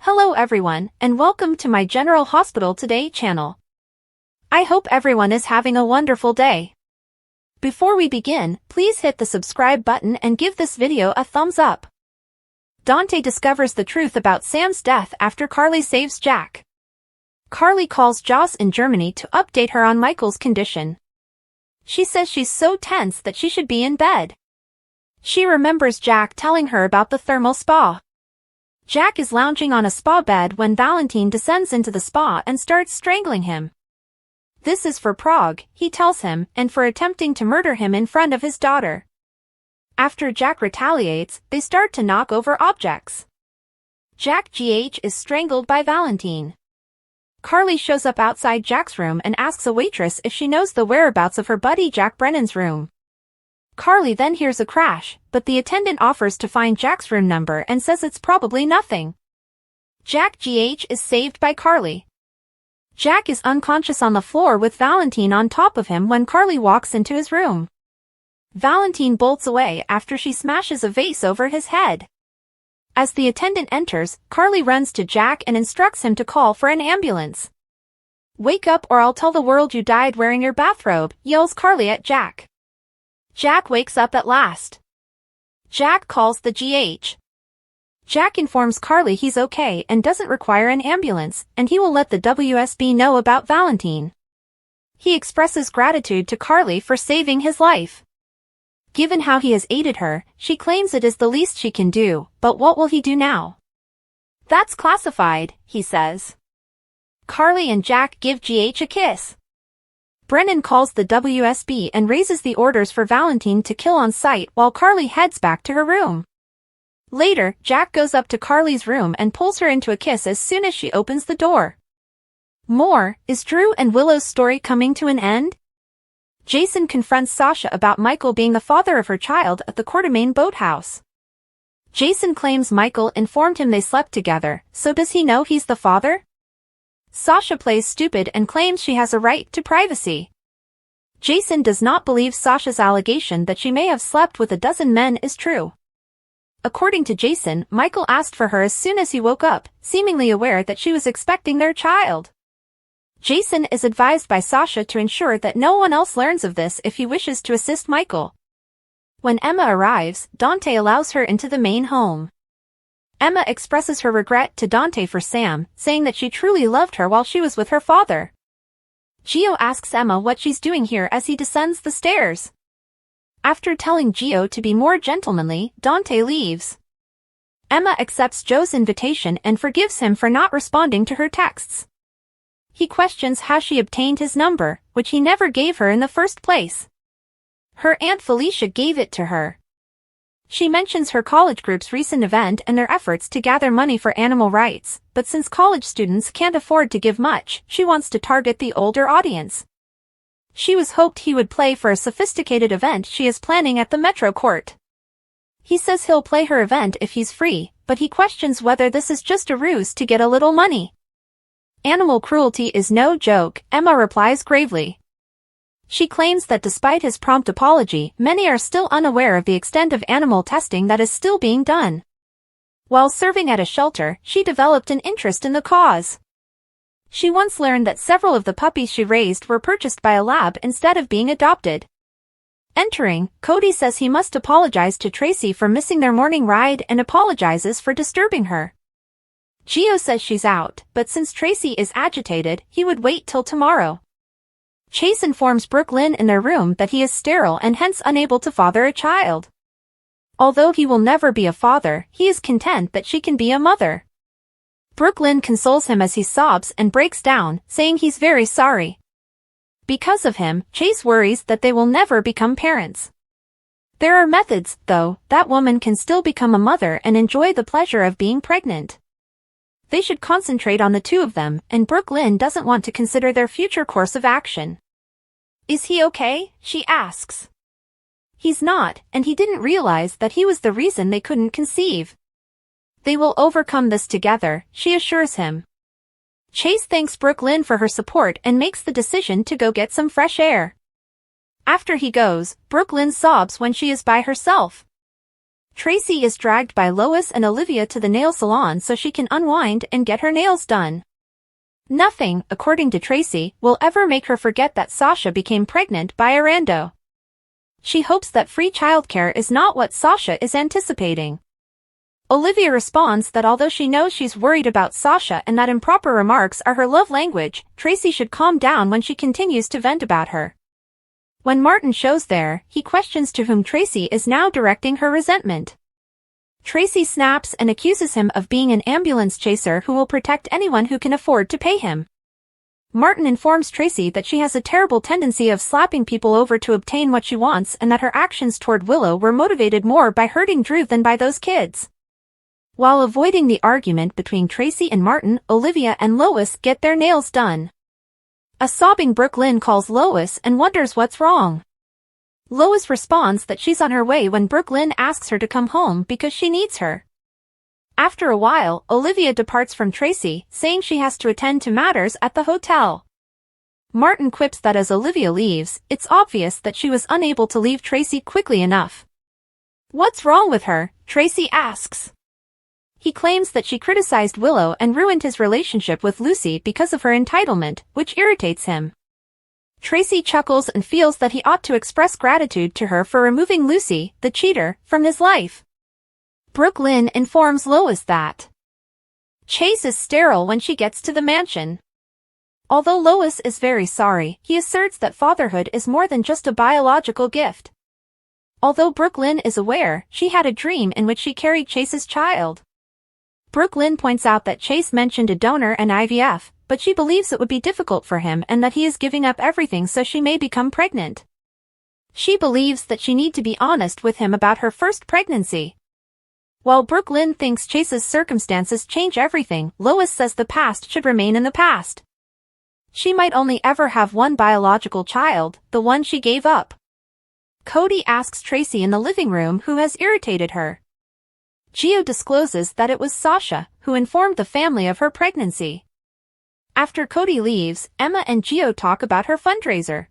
Hello everyone, and welcome to my General Hospital Today channel. I hope everyone is having a wonderful day. Before we begin, please hit the subscribe button and give this video a thumbs up. Dante discovers the truth about Sam's death after Carly saves Jack. Carly calls Joss in Germany to update her on Michael's condition. She says she's so tense that she should be in bed. She remembers Jack telling her about the thermal spa. Jack is lounging on a spa bed when Valentin descends into the spa and starts strangling him. This is for Prague, he tells him, and for attempting to murder him in front of his daughter. After Jack retaliates, they start to knock over objects. Jack GH is strangled by Valentin. Carly shows up outside Jack's room and asks a waitress if she knows the whereabouts of her buddy Jack Brennan's room. Carly then hears a crash, but the attendant offers to find Jack's room number and says it's probably nothing. Jack GH is saved by Carly. Jack is unconscious on the floor with Valentin on top of him when Carly walks into his room. Valentin bolts away after she smashes a vase over his head. As the attendant enters, Carly runs to Jack and instructs him to call for an ambulance. "Wake up or I'll tell the world you died wearing your bathrobe," yells Carly at Jack. Jack wakes up at last. Jack calls the GH. Jack informs Carly he's okay and doesn't require an ambulance, and he will let the WSB know about Valentin. He expresses gratitude to Carly for saving his life. Given how he has aided her, she claims it is the least she can do, but what will he do now? "That's classified," he says. Carly and Jack give GH a kiss. Brennan calls the WSB and raises the orders for Valentin to kill on sight while Carly heads back to her room. Later, Jack goes up to Carly's room and pulls her into a kiss as soon as she opens the door. Is Drew and Willow's story coming to an end? Jason confronts Sasha about Michael being the father of her child at the Quartermain boathouse. Jason claims Michael informed him they slept together, so does he know he's the father? Sasha plays stupid and claims she has a right to privacy. Jason does not believe Sasha's allegation that she may have slept with a dozen men is true. According to Jason, Michael asked for her as soon as he woke up, seemingly aware that she was expecting their child. Jason is advised by Sasha to ensure that no one else learns of this if he wishes to assist Michael. When Emma arrives, Dante allows her into the main home. Emma expresses her regret to Dante for Sam, saying that she truly loved her while she was with her father. Gio asks Emma what she's doing here as he descends the stairs. After telling Gio to be more gentlemanly, Dante leaves. Emma accepts Joe's invitation and forgives him for not responding to her texts. He questions how she obtained his number, which he never gave her in the first place. Her Aunt Felicia gave it to her. She mentions her college group's recent event and their efforts to gather money for animal rights, but since college students can't afford to give much, she wants to target the older audience. She was hoped he would play for a sophisticated event she is planning at the Metro Court. He says he'll play her event if he's free, but he questions whether this is just a ruse to get a little money. "Animal cruelty is no joke," Emma replies gravely. She claims that despite his prompt apology, many are still unaware of the extent of animal testing that is still being done. While serving at a shelter, she developed an interest in the cause. She once learned that several of the puppies she raised were purchased by a lab instead of being adopted. Entering, Cody says he must apologize to Tracy for missing their morning ride and apologizes for disturbing her. Gio says she's out, but since Tracy is agitated, he would wait till tomorrow. Chase informs Brooklyn in their room that he is sterile and hence unable to father a child. Although he will never be a father, he is content that she can be a mother. Brooklyn consoles him as he sobs and breaks down, saying he's very sorry. Because of him, Chase worries that they will never become parents. There are methods, though, that woman can still become a mother and enjoy the pleasure of being pregnant. They should concentrate on the two of them, and Brooklyn doesn't want to consider their future course of action. "Is he okay?" she asks. He's not, and he didn't realize that he was the reason they couldn't conceive. They will overcome this together, she assures him. Chase thanks Brooklyn for her support and makes the decision to go get some fresh air. After he goes, Brooklyn sobs when she is by herself. Tracy is dragged by Lois and Olivia to the nail salon so she can unwind and get her nails done. Nothing, according to Tracy, will ever make her forget that Sasha became pregnant by a rando. She hopes that free childcare is not what Sasha is anticipating. Olivia responds that although she knows she's worried about Sasha and that improper remarks are her love language, Tracy should calm down when she continues to vent about her. When Martin shows there, he questions to whom Tracy is now directing her resentment. Tracy snaps and accuses him of being an ambulance chaser who will protect anyone who can afford to pay him. Martin informs Tracy that she has a terrible tendency of slapping people over to obtain what she wants and that her actions toward Willow were motivated more by hurting Drew than by those kids. While avoiding the argument between Tracy and Martin, Olivia and Lois get their nails done. A sobbing Brooklyn calls Lois and wonders what's wrong. Lois responds that she's on her way when Brooklyn asks her to come home because she needs her. After a while, Olivia departs from Tracy, saying she has to attend to matters at the hotel. Martin quips that as Olivia leaves, it's obvious that she was unable to leave Tracy quickly enough. "What's wrong with her?" Tracy asks. He claims that she criticized Willow and ruined his relationship with Lucy because of her entitlement, which irritates him. Tracy chuckles and feels that he ought to express gratitude to her for removing Lucy, the cheater, from his life. Brooklyn informs Lois that Chase is sterile when she gets to the mansion. Although Lois is very sorry, he asserts that fatherhood is more than just a biological gift. Although Brooklyn is aware, she had a dream in which she carried Chase's child. Brooklyn points out that Chase mentioned a donor and IVF, but she believes it would be difficult for him and that he is giving up everything so she may become pregnant. She believes that she needs to be honest with him about her first pregnancy. While Brooklyn thinks Chase's circumstances change everything, Lois says the past should remain in the past. She might only ever have one biological child, the one she gave up. Cody asks Tracy in the living room who has irritated her. Gio discloses that it was Sasha who informed the family of her pregnancy. After Cody leaves, Emma and Gio talk about her fundraiser.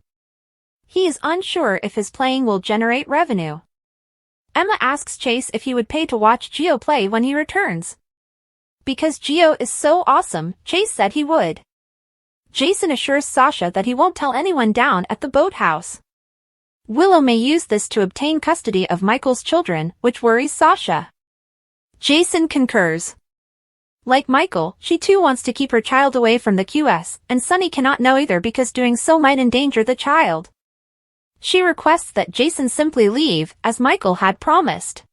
He is unsure if his playing will generate revenue. Emma asks Chase if he would pay to watch Gio play when he returns. Because Gio is so awesome, Chase said he would. Jason assures Sasha that he won't tell anyone down at the boathouse. Willow may use this to obtain custody of Michael's children, which worries Sasha. Jason concurs. Like Michael, she too wants to keep her child away from the QS, and Sunny cannot know either because doing so might endanger the child. She requests that Jason simply leave, as Michael had promised.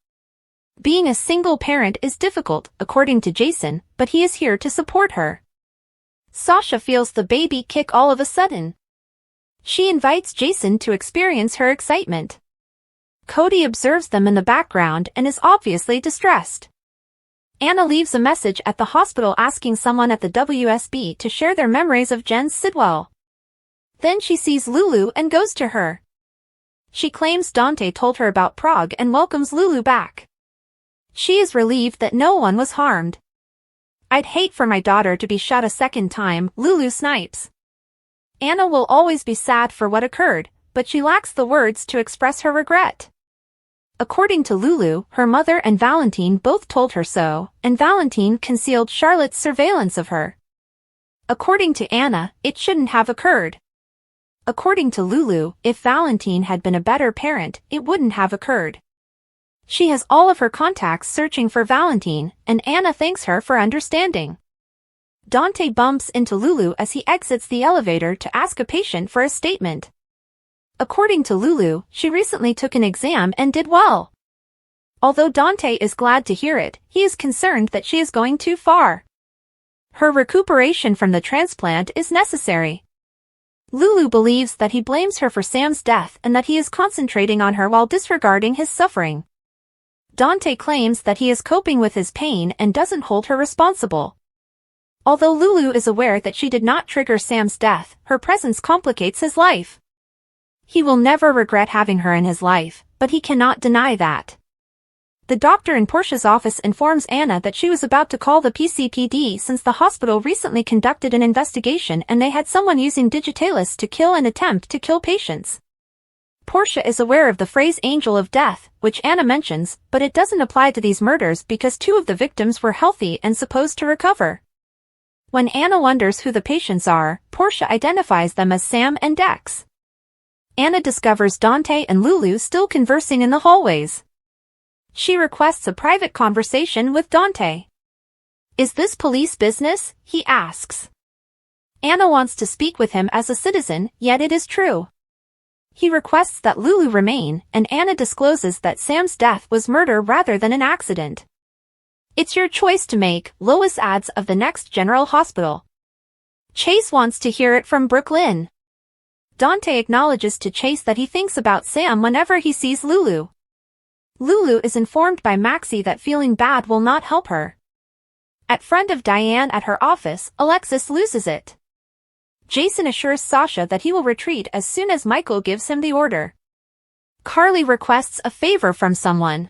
Being a single parent is difficult, according to Jason, but he is here to support her. Sasha feels the baby kick all of a sudden. She invites Jason to experience her excitement. Cody observes them in the background and is obviously distressed. Anna leaves a message at the hospital asking someone at the WSB to share their memories of Jen Sidwell. Then she sees Lulu and goes to her. She claims Dante told her about Prague and welcomes Lulu back. She is relieved that no one was harmed. "I'd hate for my daughter to be shot a second time," Lulu snipes. Anna will always be sad for what occurred, but she lacks the words to express her regret. According to Lulu, her mother and Valentin both told her so, and Valentin concealed Charlotte's surveillance of her. According to Anna, it shouldn't have occurred. According to Lulu, if Valentin had been a better parent, it wouldn't have occurred. She has all of her contacts searching for Valentin, and Anna thanks her for understanding. Dante bumps into Lulu as he exits the elevator to ask a patient for a statement. According to Lulu, she recently took an exam and did well. Although Dante is glad to hear it, he is concerned that she is going too far. Her recuperation from the transplant is necessary. Lulu believes that he blames her for Sam's death and that he is concentrating on her while disregarding his suffering. Dante claims that he is coping with his pain and doesn't hold her responsible. Although Lulu is aware that she did not trigger Sam's death, her presence complicates his life. He will never regret having her in his life, but he cannot deny that. The doctor in Portia's office informs Anna that she was about to call the PCPD since the hospital recently conducted an investigation and they had someone using digitalis to kill and attempt to kill patients. Portia is aware of the phrase angel of death, which Anna mentions, but it doesn't apply to these murders because 2 of the victims were healthy and supposed to recover. When Anna wonders who the patients are, Portia identifies them as Sam and Dex. Anna discovers Dante and Lulu still conversing in the hallways. She requests a private conversation with Dante. "Is this police business?" he asks. Anna wants to speak with him as a citizen, yet it is true. He requests that Lulu remain, and Anna discloses that Sam's death was murder rather than an accident. "It's your choice to make," Lois adds of the next General Hospital. Chase wants to hear it from Brooklyn. Dante acknowledges to Chase that he thinks about Sam whenever he sees Lulu. Lulu is informed by Maxie that feeling bad will not help her. At front of Diane at her office, Alexis loses it. Jason assures Sasha that he will retreat as soon as Michael gives him the order. Carly requests a favor from someone.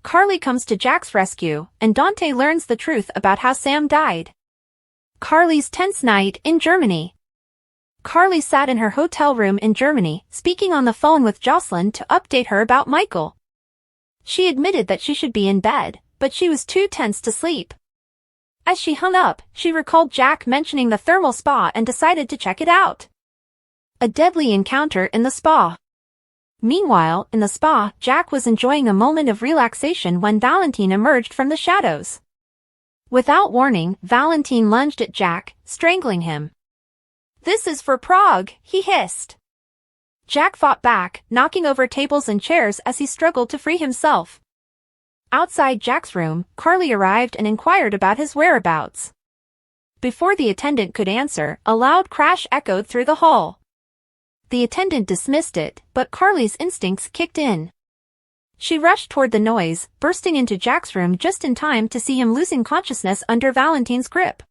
Carly comes to Jack's rescue, and Dante learns the truth about how Sam died. Carly's tense night in Germany. Carly sat in her hotel room in Germany, speaking on the phone with Jocelyn to update her about Michael. She admitted that she should be in bed, but she was too tense to sleep. As she hung up, she recalled Jack mentioning the thermal spa and decided to check it out. A deadly encounter in the spa. Meanwhile, in the spa, Jack was enjoying a moment of relaxation when Valentin emerged from the shadows. Without warning, Valentin lunged at Jack, strangling him. "This is for Prague," he hissed. Jack fought back, knocking over tables and chairs as he struggled to free himself. Outside Jack's room, Carly arrived and inquired about his whereabouts. Before the attendant could answer, a loud crash echoed through the hall. The attendant dismissed it, but Carly's instincts kicked in. She rushed toward the noise, bursting into Jack's room just in time to see him losing consciousness under Valentin's grip.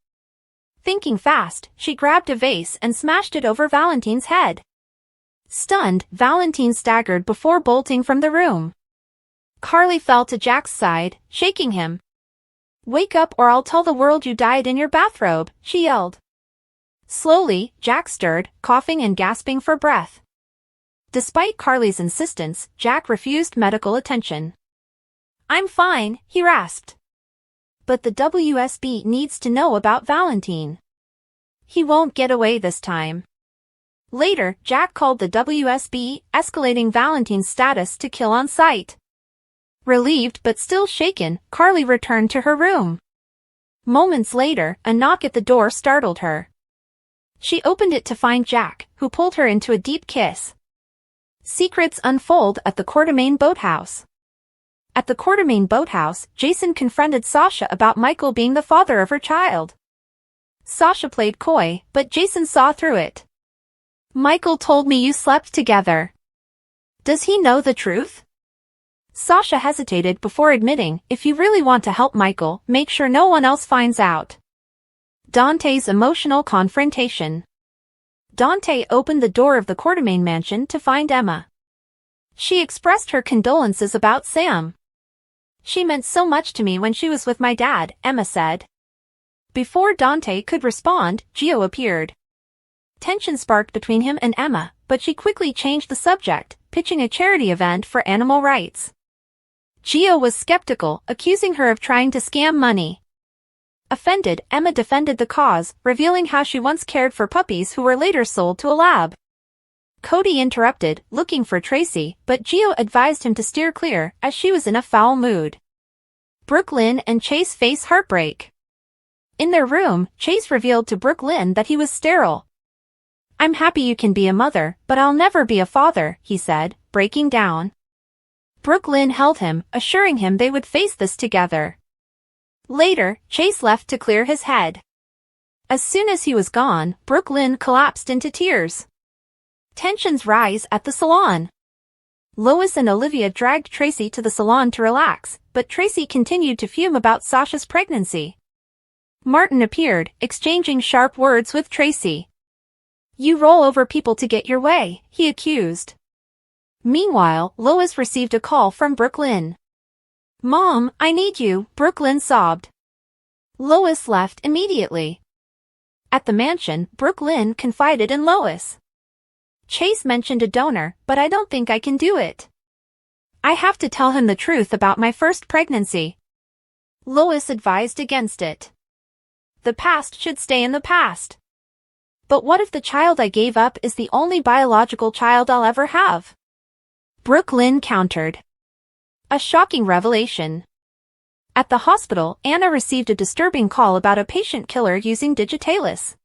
Thinking fast, she grabbed a vase and smashed it over Valentin's head. Stunned, Valentin staggered before bolting from the room. Carly fell to Jack's side, shaking him. "Wake up or I'll tell the world you died in your bathrobe," she yelled. Slowly, Jack stirred, coughing and gasping for breath. Despite Carly's insistence, Jack refused medical attention. "I'm fine," he rasped. "But the WSB needs to know about Valentin. He won't get away this time." Later, Jack called the WSB, escalating Valentin's status to kill on sight. Relieved but still shaken, Carly returned to her room. Moments later, a knock at the door startled her. She opened it to find Jack, who pulled her into a deep kiss. Secrets unfold at the Quartermain boathouse. At the Quartermain boathouse, Jason confronted Sasha about Michael being the father of her child. Sasha played coy, but Jason saw through it. "Michael told me you slept together. Does he know the truth?" Sasha hesitated before admitting, "If you really want to help Michael, make sure no one else finds out." Dante's emotional confrontation. Dante opened the door of the Quartermain mansion to find Emma. She expressed her condolences about Sam. "She meant so much to me when she was with my dad," Emma said. Before Dante could respond, Gio appeared. Tension sparked between him and Emma, but she quickly changed the subject, pitching a charity event for animal rights. Gio was skeptical, accusing her of trying to scam money. Offended, Emma defended the cause, revealing how she once cared for puppies who were later sold to a lab. Cody interrupted, looking for Tracy, but Gio advised him to steer clear, as she was in a foul mood. Brooklyn and Chase face heartbreak. In their room, Chase revealed to Brooklyn that he was sterile. "I'm happy you can be a mother, but I'll never be a father," he said, breaking down. Brooklyn held him, assuring him they would face this together. Later, Chase left to clear his head. As soon as he was gone, Brooklyn collapsed into tears. Tensions rise at the salon. Lois and Olivia dragged Tracy to the salon to relax, but Tracy continued to fume about Sasha's pregnancy. Martin appeared, exchanging sharp words with Tracy. "You roll over people to get your way," he accused. Meanwhile, Lois received a call from Brooklyn. "Mom, I need you," Brooklyn sobbed. Lois left immediately. At the mansion, Brooklyn confided in Lois. Chase mentioned a donor, but I don't think I can do it. I have to tell him the truth about my first pregnancy. Lois advised against it. The past should stay in the past. But what if the child I gave up is the only biological child I'll ever have? Brooklyn countered. A shocking revelation. At the hospital, Anna received a disturbing call about a patient killer using digitalis.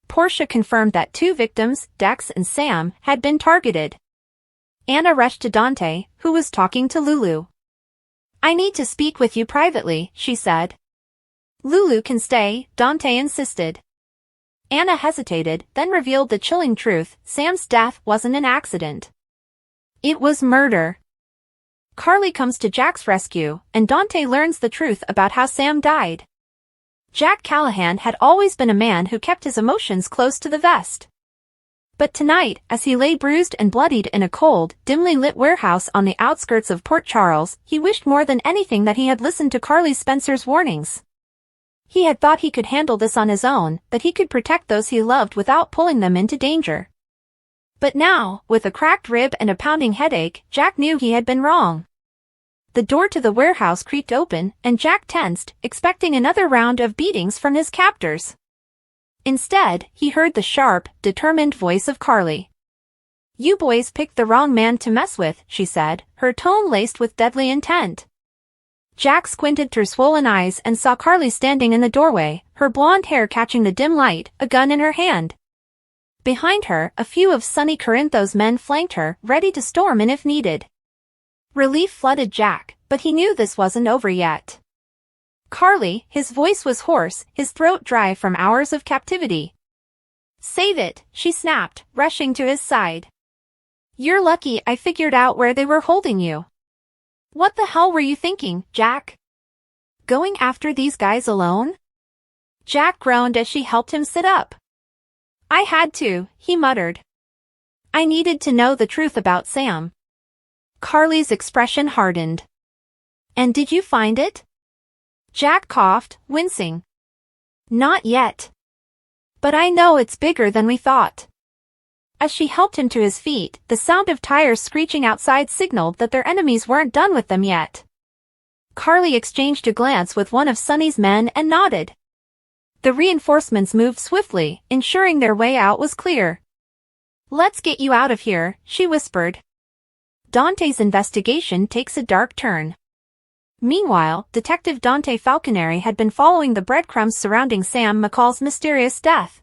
Portia confirmed that 2 victims, Dex and Sam, had been targeted. Anna rushed to Dante, who was talking to Lulu. I need to speak with you privately, she said. Lulu can stay, Dante insisted. Anna hesitated, then revealed the chilling truth: Sam's death wasn't an accident. It was murder. Carly comes to Jack's rescue, and Dante learns the truth about how Sam died. Jack Callahan had always been a man who kept his emotions close to the vest. But tonight, as he lay bruised and bloodied in a cold, dimly lit warehouse on the outskirts of Port Charles, he wished more than anything that he had listened to Carly Spencer's warnings. He had thought he could handle this on his own, that he could protect those he loved without pulling them into danger. But now, with a cracked rib and a pounding headache, Jack knew he had been wrong. The door to the warehouse creaked open, and Jack tensed, expecting another round of beatings from his captors. Instead, he heard the sharp, determined voice of Carly. You boys picked the wrong man to mess with, she said, her tone laced with deadly intent. Jack squinted through swollen eyes and saw Carly standing in the doorway, her blonde hair catching the dim light, a gun in her hand. Behind her, a few of Sonny Corinthos' men flanked her, ready to storm in if needed. Relief flooded Jack, but he knew this wasn't over yet. Carly, his voice was hoarse, his throat dry from hours of captivity. Save it, she snapped, rushing to his side. You're lucky I figured out where they were holding you. What the hell were you thinking, Jack? Going after these guys alone? Jack groaned as she helped him sit up. I had to, he muttered. I needed to know the truth about Sam. Carly's expression hardened. And did you find it? Jack coughed, wincing. Not yet. But I know it's bigger than we thought. As she helped him to his feet, the sound of tires screeching outside signaled that their enemies weren't done with them yet. Carly exchanged a glance with one of Sonny's men and nodded. The reinforcements moved swiftly, ensuring their way out was clear. Let's get you out of here, she whispered. Dante's investigation takes a dark turn. Meanwhile, Detective Dante Falconeri had been following the breadcrumbs surrounding Sam McCall's mysterious death.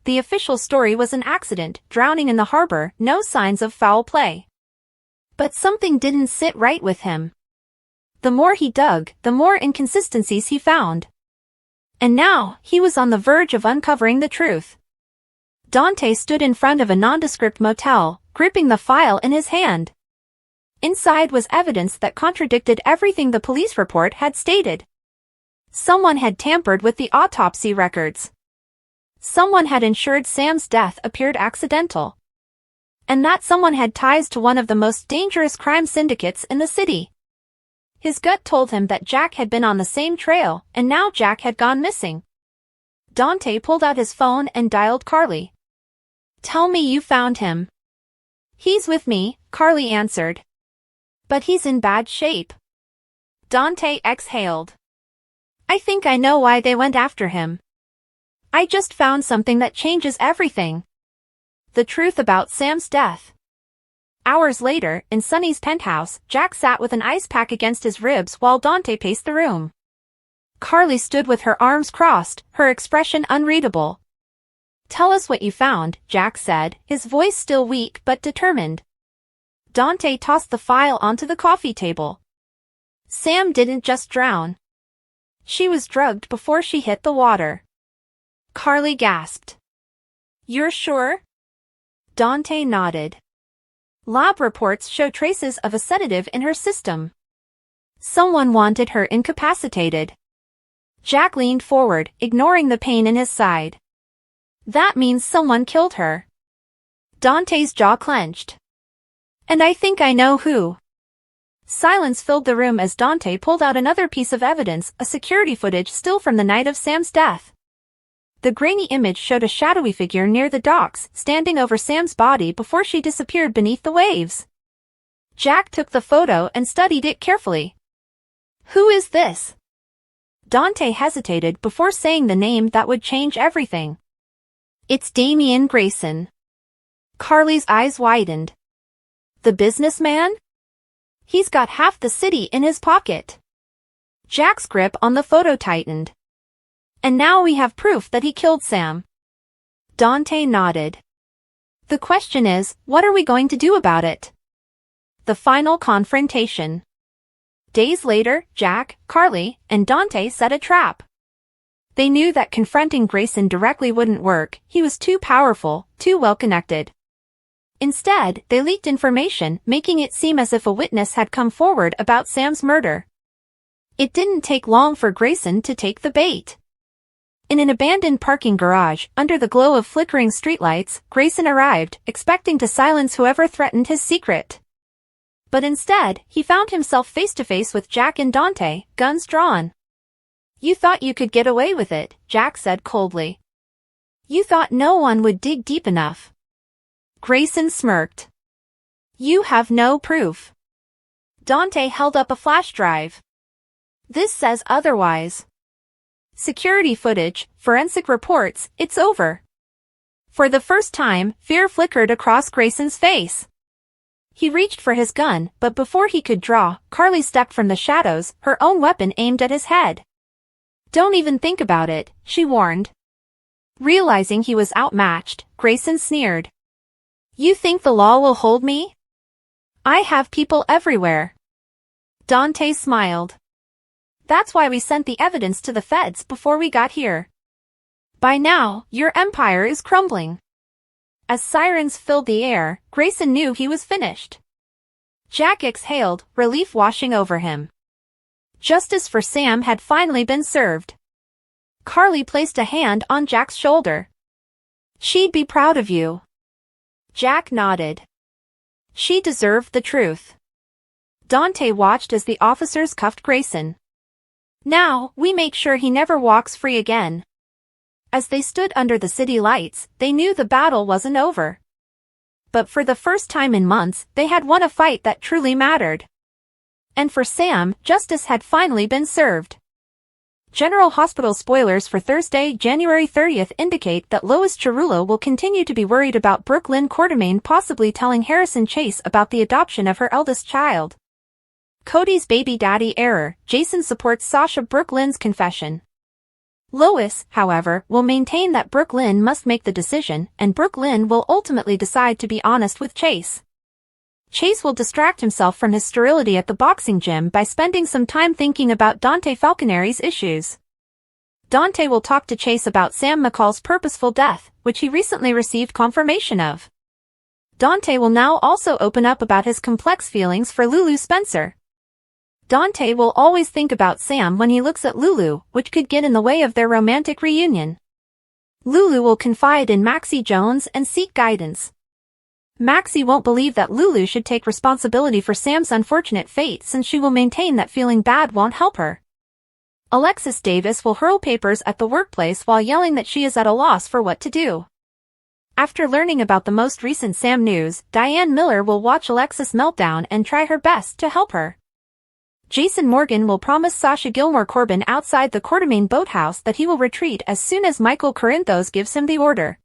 The official story was an accident, drowning in the harbor, no signs of foul play. But something didn't sit right with him. The more he dug, the more inconsistencies he found. And now, he was on the verge of uncovering the truth. Dante stood in front of a nondescript motel, gripping the file in his hand. Inside was evidence that contradicted everything the police report had stated. Someone had tampered with the autopsy records. Someone had ensured Sam's death appeared accidental. And that someone had ties to one of the most dangerous crime syndicates in the city. His gut told him that Jack had been on the same trail, and now Jack had gone missing. Dante pulled out his phone and dialed Carly. Tell me you found him. He's with me, Carly answered. But he's in bad shape. Dante exhaled. I think I know why they went after him. I just found something that changes everything. The truth about Sam's death. Hours later, in Sonny's penthouse, Jack sat with an ice pack against his ribs while Dante paced the room. Carly stood with her arms crossed, her expression unreadable. Tell us what you found, Jack said, his voice still weak but determined. Dante tossed the file onto the coffee table. Sam didn't just drown. She was drugged before she hit the water. Carly gasped. You're sure? Dante nodded. Lab reports show traces of a sedative in her system. Someone wanted her incapacitated. Jack leaned forward, ignoring the pain in his side. That means someone killed her. Dante's jaw clenched. And I think I know who. Silence filled the room as Dante pulled out another piece of evidence, a security footage still from the night of Sam's death. The grainy image showed a shadowy figure near the docks, standing over Sam's body before she disappeared beneath the waves. Jack took the photo and studied it carefully. "Who is this?" Dante hesitated before saying the name that would change everything. "It's Damian Grayson." Carly's eyes widened. "The businessman? He's got half the city in his pocket." Jack's grip on the photo tightened. "And now we have proof that he killed Sam." Dante nodded. "The question is, what are we going to do about it?" The final confrontation. Days later, Jack, Carly, and Dante set a trap. They knew that confronting Grayson directly wouldn't work. He was too powerful, too well-connected. Instead, they leaked information, making it seem as if a witness had come forward about Sam's murder. It didn't take long for Grayson to take the bait. In an abandoned parking garage, under the glow of flickering streetlights, Grayson arrived, expecting to silence whoever threatened his secret. But instead, he found himself face-to-face with Jack and Dante, guns drawn. "You thought you could get away with it," Jack said coldly. "You thought no one would dig deep enough." Grayson smirked. "You have no proof." Dante held up a flash drive. "This says otherwise. Security footage, forensic reports, it's over." For the first time, fear flickered across Grayson's face. He reached for his gun, but before he could draw, Carly stepped from the shadows, her own weapon aimed at his head. "Don't even think about it," she warned. Realizing he was outmatched, Grayson sneered. "You think the law will hold me? I have people everywhere." Dante smiled. "That's why we sent the evidence to the feds before we got here. By now, your empire is crumbling." As sirens filled the air, Grayson knew he was finished. Jack exhaled, relief washing over him. Justice for Sam had finally been served. Carly placed a hand on Jack's shoulder. "She'd be proud of you." Jack nodded. She deserved the truth. Dante watched as the officers cuffed Grayson. "Now, we make sure he never walks free again." As they stood under the city lights, they knew the battle wasn't over. But for the first time in months, they had won a fight that truly mattered. And for Sam, justice had finally been served. General Hospital spoilers for Thursday, January 30th indicate that Lois Chirulo will continue to be worried about Brooke Lynn Quartermaine possibly telling Harrison Chase about the adoption of her eldest child. Cody's baby daddy error, Jason supports Sasha Brooke Lynn's confession. Lois, however, will maintain that Brooke Lynn must make the decision, and Brooke Lynn will ultimately decide to be honest with Chase. Chase will distract himself from his sterility at the boxing gym by spending some time thinking about Dante Falconeri's issues. Dante will talk to Chase about Sam McCall's purposeful death, which he recently received confirmation of. Dante will now also open up about his complex feelings for Lulu Spencer. Dante will always think about Sam when he looks at Lulu, which could get in the way of their romantic reunion. Lulu will confide in Maxie Jones and seek guidance. Maxie won't believe that Lulu should take responsibility for Sam's unfortunate fate since she will maintain that feeling bad won't help her. Alexis Davis will hurl papers at the workplace while yelling that she is at a loss for what to do. After learning about the most recent Sam news, Diane Miller will watch Alexis meltdown and try her best to help her. Jason Morgan will promise Sasha Gilmore Corbin outside the Quartermaine boathouse that he will retreat as soon as Michael Corinthos gives him the order.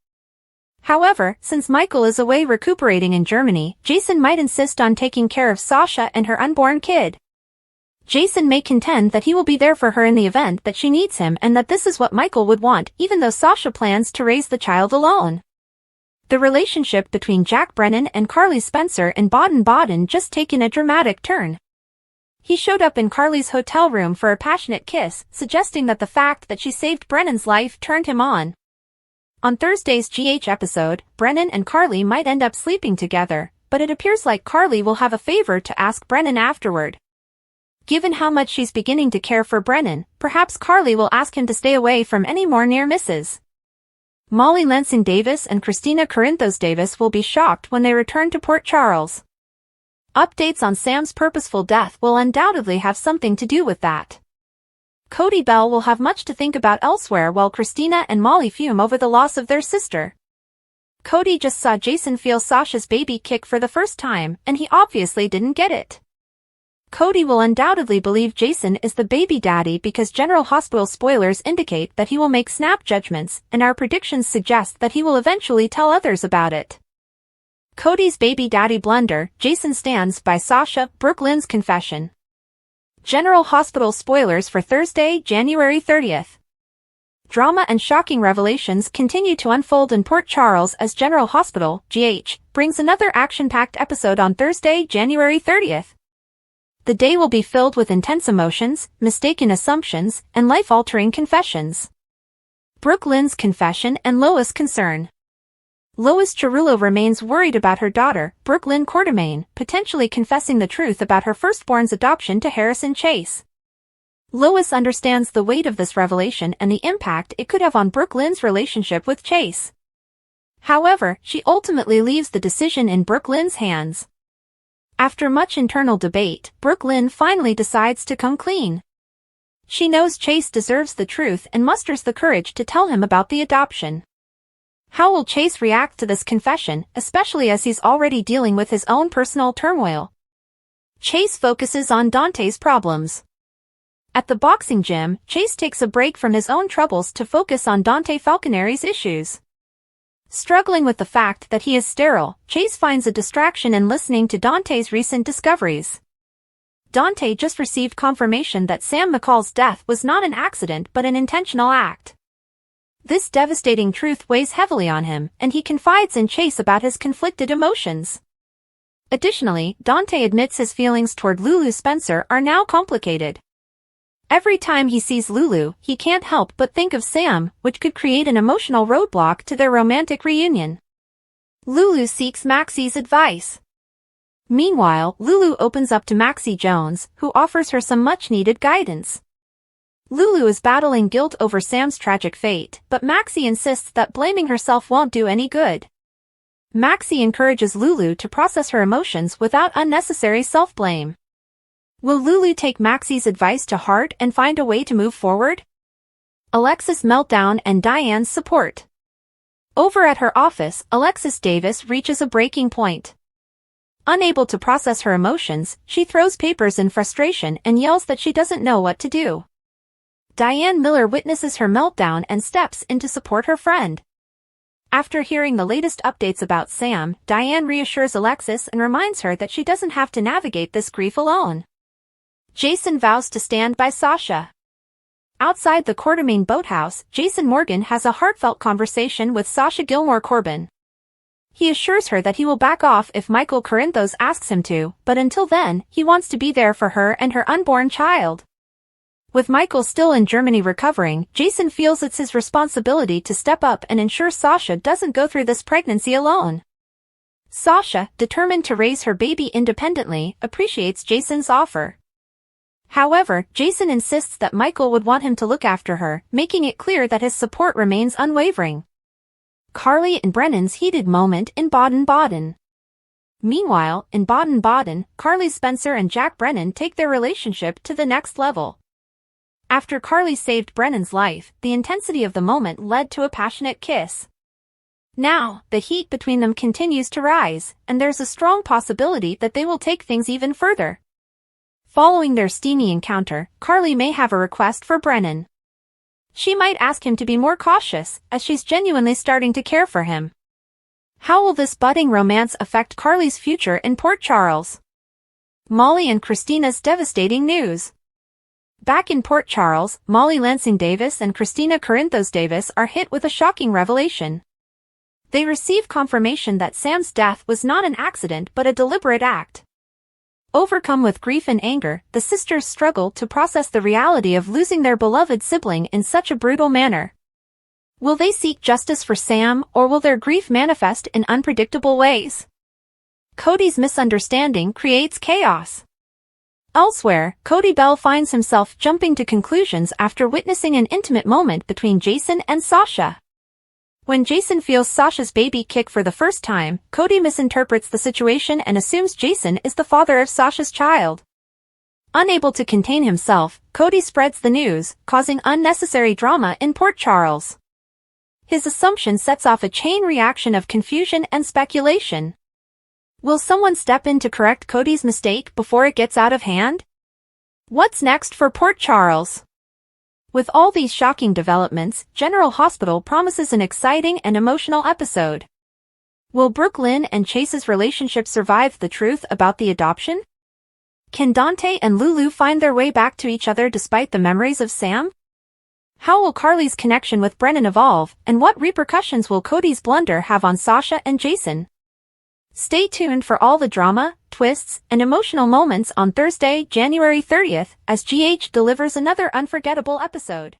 However, since Michael is away recuperating in Germany, Jason might insist on taking care of Sasha and her unborn kid. Jason may contend that he will be there for her in the event that she needs him and that this is what Michael would want, even though Sasha plans to raise the child alone. The relationship between Jack Brennan and Carly Spencer in Baden-Baden just taken a dramatic turn. He showed up in Carly's hotel room for a passionate kiss, suggesting that the fact that she saved Brennan's life turned him on. On Thursday's GH episode, Brennan and Carly might end up sleeping together, but it appears like Carly will have a favor to ask Brennan afterward. Given how much she's beginning to care for Brennan, perhaps Carly will ask him to stay away from any more near misses. Molly Lansing Davis and Christina Corinthos Davis will be shocked when they return to Port Charles. Updates on Sam's purposeful death will undoubtedly have something to do with that. Cody Bell will have much to think about elsewhere while Christina and Molly fume over the loss of their sister. Cody just saw Jason feel Sasha's baby kick for the first time, and he obviously didn't get it. Cody will undoubtedly believe Jason is the baby daddy because General Hospital spoilers indicate that he will make snap judgments, and our predictions suggest that he will eventually tell others about it. Cody's baby daddy blunder, Jason stands by Sasha, Brooke Lynn's confession. General Hospital spoilers for Thursday, January 30th. Drama and shocking revelations continue to unfold in Port Charles as General Hospital, GH, brings another action-packed episode on Thursday, January 30th. The day will be filled with intense emotions, mistaken assumptions, and life-altering confessions. Brooke Lynn's confession and Lois' concern. Lois Chirulo remains worried about her daughter, Brooke Lynn Quartermaine, potentially confessing the truth about her firstborn's adoption to Harrison Chase. Lois understands the weight of this revelation and the impact it could have on Brooke Lynn's relationship with Chase. However, she ultimately leaves the decision in Brooke Lynn's hands. After much internal debate, Brooke Lynn finally decides to come clean. She knows Chase deserves the truth and musters the courage to tell him about the adoption. How will Chase react to this confession, especially as he's already dealing with his own personal turmoil? Chase focuses on Dante's problems. At the boxing gym, Chase takes a break from his own troubles to focus on Dante Falconeri's issues. Struggling with the fact that he is sterile, Chase finds a distraction in listening to Dante's recent discoveries. Dante just received confirmation that Sam McCall's death was not an accident but an intentional act. This devastating truth weighs heavily on him, and he confides in Chase about his conflicted emotions. Additionally, Dante admits his feelings toward Lulu Spencer are now complicated. Every time he sees Lulu, he can't help but think of Sam, which could create an emotional roadblock to their romantic reunion. Lulu seeks Maxie's advice. Meanwhile, Lulu opens up to Maxie Jones, who offers her some much-needed guidance. Lulu is battling guilt over Sam's tragic fate, but Maxie insists that blaming herself won't do any good. Maxie encourages Lulu to process her emotions without unnecessary self-blame. Will Lulu take Maxie's advice to heart and find a way to move forward? Alexis' meltdown and Diane's support. Over at her office, Alexis Davis reaches a breaking point. Unable to process her emotions, she throws papers in frustration and yells that she doesn't know what to do. Diane Miller witnesses her meltdown and steps in to support her friend. After hearing the latest updates about Sam, Diane reassures Alexis and reminds her that she doesn't have to navigate this grief alone. Jason vows to stand by Sasha. Outside the Quartermaine boathouse, Jason Morgan has a heartfelt conversation with Sasha Gilmore Corbin. He assures her that he will back off if Michael Corinthos asks him to, but until then, he wants to be there for her and her unborn child. With Michael still in Germany recovering, Jason feels it's his responsibility to step up and ensure Sasha doesn't go through this pregnancy alone. Sasha, determined to raise her baby independently, appreciates Jason's offer. However, Jason insists that Michael would want him to look after her, making it clear that his support remains unwavering. Carly and Brennan's heated moment in Baden-Baden. Meanwhile, in Baden-Baden, Carly Spencer and Jack Brennan take their relationship to the next level. After Carly saved Brennan's life, the intensity of the moment led to a passionate kiss. Now, the heat between them continues to rise, and there's a strong possibility that they will take things even further. Following their steamy encounter, Carly may have a request for Brennan. She might ask him to be more cautious, as she's genuinely starting to care for him. How will this budding romance affect Carly's future in Port Charles? Molly and Christina's devastating news. Back in Port Charles, Molly Lansing Davis and Christina Corinthos Davis are hit with a shocking revelation. They receive confirmation that Sam's death was not an accident but a deliberate act. Overcome with grief and anger, the sisters struggle to process the reality of losing their beloved sibling in such a brutal manner. Will they seek justice for Sam, or will their grief manifest in unpredictable ways? Cody's misunderstanding creates chaos. Elsewhere, Cody Bell finds himself jumping to conclusions after witnessing an intimate moment between Jason and Sasha. When Jason feels Sasha's baby kick for the first time, Cody misinterprets the situation and assumes Jason is the father of Sasha's child. Unable to contain himself, Cody spreads the news, causing unnecessary drama in Port Charles. His assumption sets off a chain reaction of confusion and speculation. Will someone step in to correct Cody's mistake before it gets out of hand? What's next for Port Charles? With all these shocking developments, General Hospital promises an exciting and emotional episode. Will Brooklyn and Chase's relationship survive the truth about the adoption? Can Dante and Lulu find their way back to each other despite the memories of Sam? How will Carly's connection with Brennan evolve, and what repercussions will Cody's blunder have on Sasha and Jason? Stay tuned for all the drama, twists, and emotional moments on Thursday, January 30th, as GH delivers another unforgettable episode.